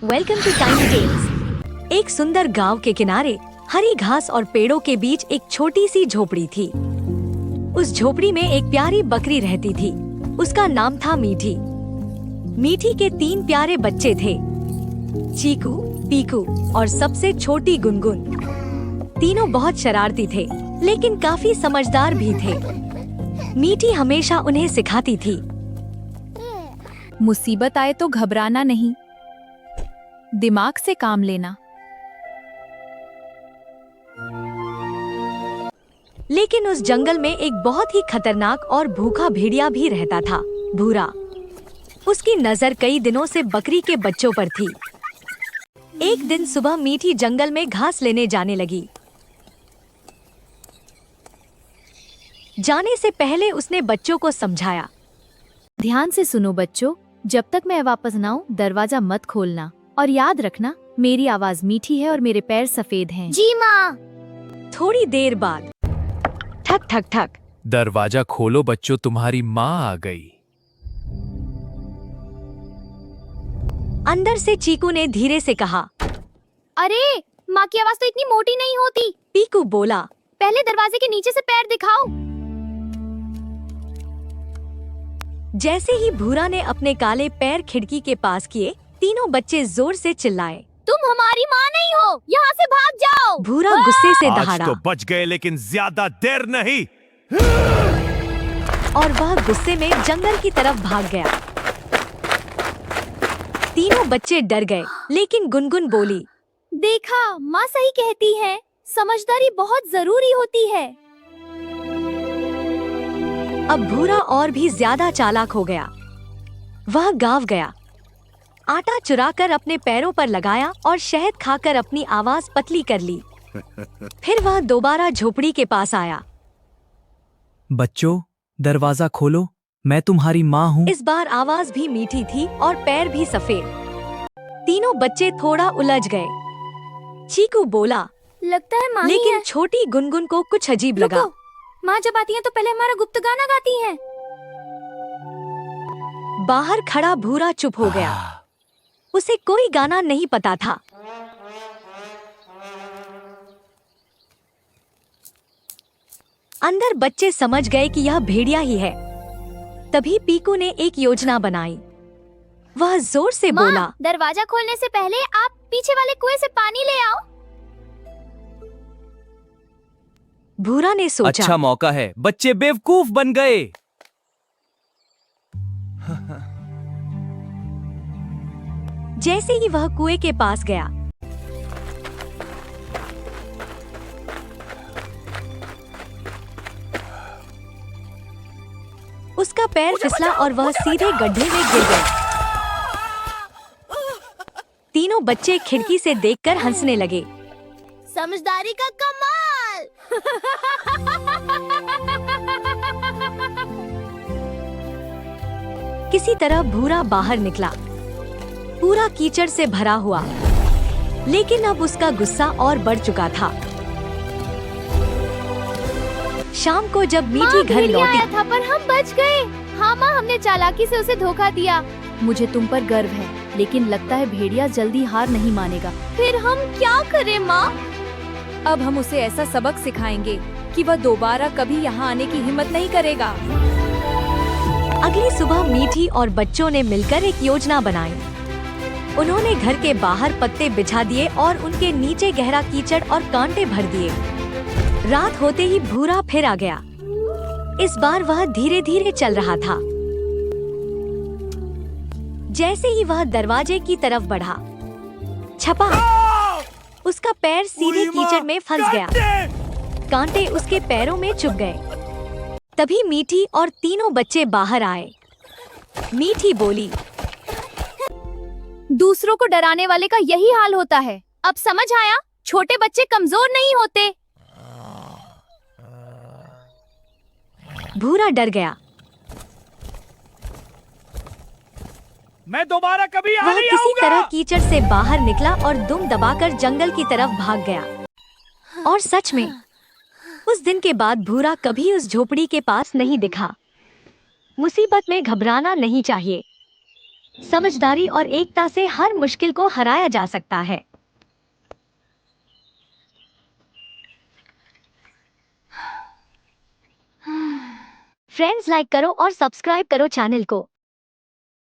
Welcome to tiny tales. एक सुंदर गांव के किनारे हरी घास और पेड़ों के बीच एक छोटी सी झोपड़ी थी। उस झोपड़ी में एक प्यारी बकरी रहती थी। उसका नाम था मीठी। मीठी के 3 प्यारे बच्चे थे, चीकू, पीकू और सबसे छोटी गुनगुन। तीनों बहुत शरारती थे, लेकिन काफी समझदार भी थे। मीठी हमेशा उन्हें सिखाती थी, मुसीबत आए तो घबराना नहीं, दिमाग से काम लेना। लेकिन उस जंगल में एक बहुत ही खतरनाक और भूखा भेड़िया भी रहता था, भूरा। उसकी नजर कई दिनों से बकरी के बच्चों पर थी। एक दिन सुबह मीठी जंगल में घास लेने जाने लगी। जाने से पहले उसने बच्चों को समझाया, ध्यान से सुनो बच्चों, जब तक मैं वापस ना आऊं दरवाजा मत खोलना, और याद रखना मेरी आवाज मीठी है और मेरे पैर सफेद हैं। जी माँ। थोड़ी देर बाद ठक ठक ठक। दरवाजा खोलो बच्चों, तुम्हारी माँ आ गई। अंदर से चीकू ने धीरे से कहा। अरे माँ की आवाज तो इतनी मोटी नहीं होती। पीकू बोला, पहले दरवाजे के नीचे से पैर दिखाओ। जैसे ही भूरा ने अपने काले पैर खिड़की के पास किए, तीनों बच्चे जोर से चिल्लाए, तुम हमारी माँ नहीं हो, यहाँ से भाग जाओ। भूरा गुस्से से आज दहाड़ा तो बच गए, लेकिन ज्यादा देर नहीं। और वह गुस्से में जंगल की तरफ भाग गया। तीनों बच्चे डर गए, लेकिन गुनगुन बोली, देखा, माँ सही कहती है, समझदारी बहुत जरूरी होती है। अब भूरा और भी ज्यादा चालाक हो गया। वह गाँव गया, आटा चुराकर अपने पैरों पर लगाया और शहद खाकर अपनी आवाज पतली कर ली। फिर वह दोबारा झोपड़ी के पास आया। बच्चों, दरवाजा खोलो, मैं तुम्हारी माँ हूँ। इस बार आवाज भी मीठी थी और पैर भी सफेद। तीनों बच्चे थोड़ा उलझ गए। चीकू बोला, लगता है माँ ही लेकिन है। छोटी गुनगुन को कुछ अजीब लगा। रुको, माँ जब आती है तो पहले हमारा गुप्त गाना गाती है। बाहर खड़ा भूरा चुप हो गया। उसे कोई गाना नहीं पता था। अंदर बच्चे समझ गए कि यह भेड़िया ही है। तभी पीकू ने एक योजना बनाई। वह जोर से माँ, बोला, दरवाजा खोलने से पहले आप पीछे वाले कुएं से पानी ले आओ। भूरा ने सोचा, अच्छा मौका है, बच्चे बेवकूफ बन गए। जैसे ही वह कुएं के पास गया, उसका पैर फिसला और वह सीधे गड्ढे में गिर गया। तीनों बच्चे खिड़की से देखकर हंसने लगे। समझदारी का कमाल। किसी तरह भूरा बाहर निकला, पूरा कीचड़ से भरा हुआ। लेकिन अब उसका गुस्सा और बढ़ चुका था। शाम को जब मीठी घर भेड़िया लौटी, आया था पर हम बच गए। हाँ माँ, हमने चालाकी से उसे धोखा दिया। मुझे तुम पर गर्व है, लेकिन लगता है भेड़िया जल्दी हार नहीं मानेगा। फिर हम क्या करें माँ? अब हम उसे ऐसा सबक सिखाएंगे कि वह दोबारा कभी यहाँ आने की हिम्मत नहीं करेगा। अगली सुबह मीठी और बच्चों ने मिलकर एक योजना बनाई। उन्होंने घर के बाहर पत्ते बिछा दिए और उनके नीचे गहरा कीचड़ और कांटे भर दिए। रात होते ही भूरा फिर आ गया। इस बार वह धीरे धीरे चल रहा था। जैसे ही वह दरवाजे की तरफ बढ़ा, छपा, उसका पैर सीधे कीचड़ में फंस गया। कांटे उसके पैरों में चुभ गए। तभी मीठी और तीनों बच्चे बाहर आए। मीठी बोली, दूसरों को डराने वाले का यही हाल होता है। अब समझ आया, छोटे बच्चे कमजोर नहीं होते। भूरा डर गया। मैं दोबारा कभी वह नहीं किसी तरह आऊंगा। कीचड़ से बाहर निकला और दुम दबाकर जंगल की तरफ भाग गया। और सच में उस दिन के बाद भूरा कभी उस झोपड़ी के पास नहीं दिखा। मुसीबत में घबराना नहीं चाहिए। समझदारी और एकता से हर मुश्किल को हराया जा सकता है। फ्रेंड्स, लाइक करो और सब्सक्राइब करो चैनल को।